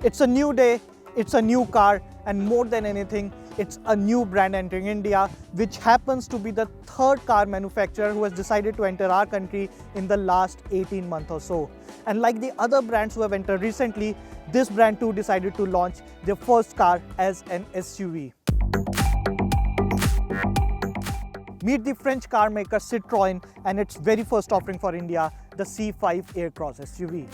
It's a new day, it's a new car, and more than anything, it's a new brand entering India, which happens to be the third car manufacturer who has decided to enter our country in the last 18 months or so. And like the other brands who have entered recently, this brand too decided to launch their first car as an SUV. Meet the French car maker Citroën and its very first offering for India, the C5 Aircross SUV.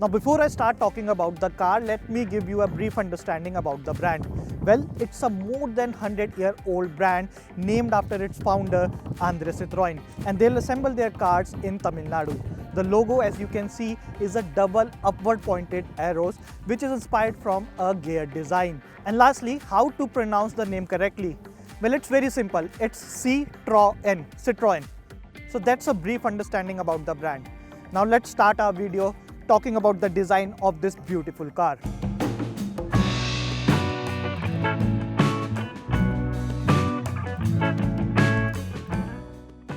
Now before I start talking about the car, let me give you a brief understanding about the brand. Well, it's a more than 100-year-old brand named after its founder, André Citroën, and they'll assemble their cars in Tamil Nadu. The logo, as you can see, is a double upward pointed arrows, which is inspired from a gear design. And lastly, how to pronounce the name correctly? Well, it's very simple. It's Citroën. So that's a brief understanding about the brand. Now let's start our video talking about the design of this beautiful car.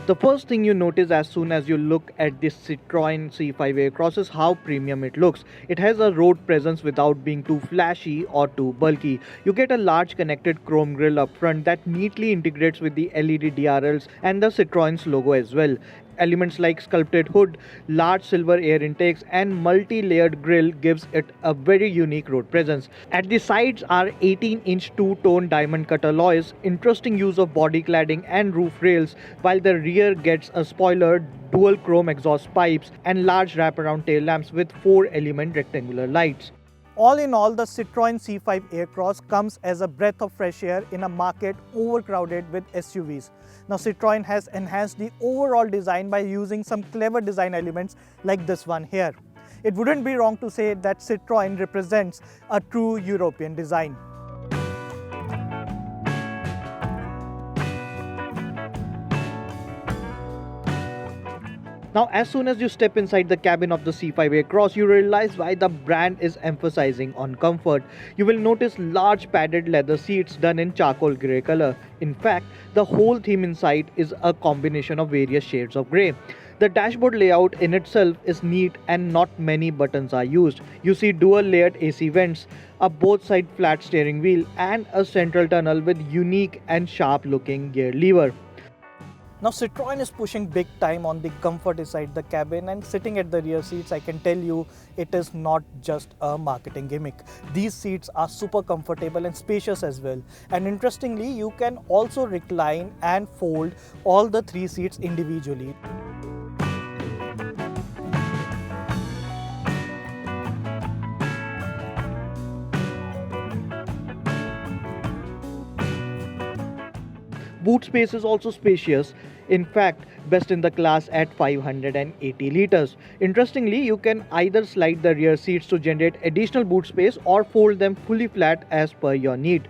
The first thing you notice as soon as you look at this Citroën C5 Aircross is how premium it looks. It has a road presence without being too flashy or too bulky. You get a large connected chrome grille up front that neatly integrates with the LED DRLs and the Citroën's logo as well. Elements like sculpted hood, large silver air intakes and multi-layered grille gives it a very unique road presence. At the sides are 18-inch two-tone diamond cut alloys, interesting use of body cladding and roof rails, while the rear gets a spoiler, dual chrome exhaust pipes and large wraparound tail lamps with 4-element rectangular lights. All in all, the Citroën C5 Aircross comes as a breath of fresh air in a market overcrowded with SUVs. Now Citroën has enhanced the overall design by using some clever design elements like this one here. It wouldn't be wrong to say that Citroën represents a true European design. Now, as soon as you step inside the cabin of the C5 Aircross, you realize why the brand is emphasizing on comfort. You will notice large padded leather seats done in charcoal grey color. In fact, the whole theme inside is a combination of various shades of grey. The dashboard layout in itself is neat and not many buttons are used. You see dual layered AC vents, a both side flat steering wheel and a central tunnel with unique and sharp looking gear lever. Now Citroën is pushing big time on the comfort inside the cabin, and sitting at the rear seats, I can tell you it is not just a marketing gimmick. These seats are super comfortable and spacious as well. And interestingly, you can also recline and fold all the 3 seats individually. Boot space is also spacious, in fact best in the class at 580 liters. Interestingly, you can either slide the rear seats to generate additional boot space or fold them fully flat as per your need.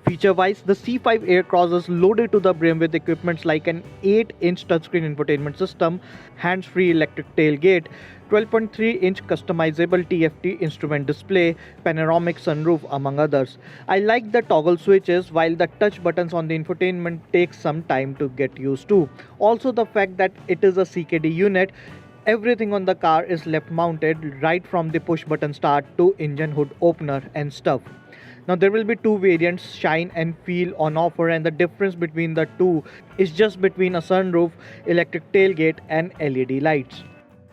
Feature-wise, the C5 Aircross is loaded to the brim with equipments like an 8-inch touchscreen infotainment system, hands-free electric tailgate, 12.3-inch customizable TFT instrument display, panoramic sunroof, among others. I like the toggle switches, while the touch buttons on the infotainment take some time to get used to. Also, the fact that it is a CKD unit, everything on the car is left mounted, right from the push button start to engine hood opener and stuff. Now there will be 2 variants, Shine and Feel, on offer, and the difference between the two is just between a sunroof, electric tailgate and LED lights.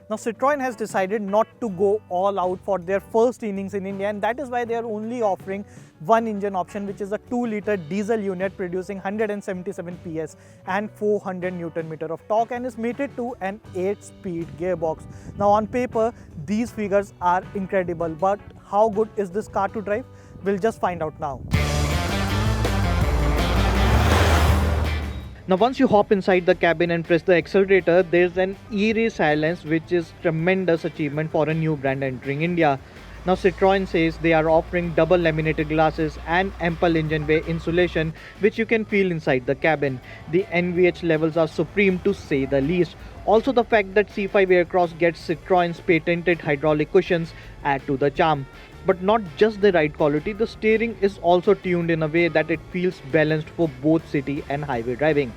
Now Citroën has decided not to go all out for their first innings in India, and that is why they are only offering one engine option, which is a 2-liter diesel unit producing 177 PS and 400 Nm of torque, and is mated to an 8-speed gearbox. Now on paper, these figures are incredible, but how good is this car to drive? We'll just find out now. Now once you hop inside the cabin and press the accelerator, there's an eerie silence, which is tremendous achievement for a new brand entering India. Now Citroën says they are offering double laminated glasses and ample engine bay insulation, which you can feel inside the cabin. The NVH levels are supreme, to say the least. Also, the fact that C5 Aircross gets Citroën's patented hydraulic cushions add to the charm. But not just the ride quality, the steering is also tuned in a way that it feels balanced for both city and highway driving.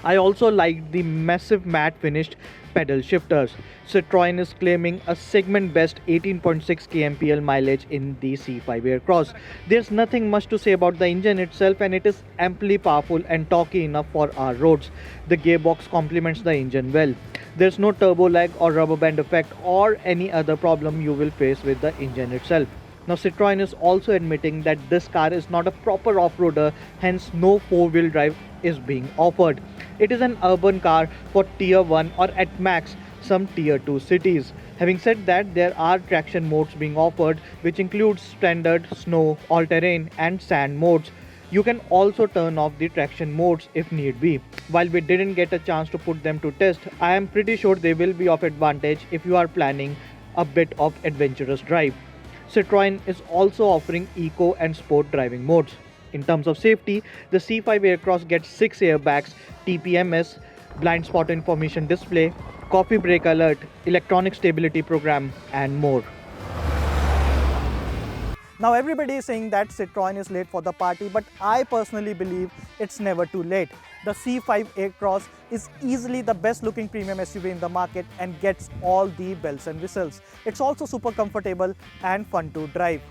I also like the massive matte finished pedal shifters. Citroën is claiming a segment best 18.6 kmpl mileage in the C5 Aircross. There's nothing much to say about the engine itself, and it is amply powerful and torquey enough for our roads. The gearbox complements the engine well. There's no turbo lag or rubber band effect or any other problem you will face with the engine itself. Now Citroën is also admitting that this car is not a proper off-roader, hence no four-wheel drive is being offered. It is an urban car for tier 1 or at max some tier 2 cities. Having said that, there are traction modes being offered, which includes standard, snow, all-terrain and sand modes. You can also turn off the traction modes if need be. While we didn't get a chance to put them to test, I am pretty sure they will be of advantage if you are planning a bit of adventurous drive. Citroën is also offering eco and sport driving modes. In terms of safety, the C5 Aircross gets 6 airbags, TPMS, blind spot information display, coffee break alert, electronic stability program and more. Now everybody is saying that Citroën is late for the party, but I personally believe it's never too late. The C5 Aircross is easily the best looking premium SUV in the market and gets all the bells and whistles. It's also super comfortable and fun to drive.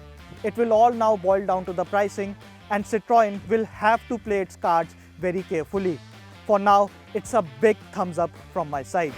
It will all now boil down to the pricing, and Citroën will have to play its cards very carefully. For now, it's a big thumbs up from my side.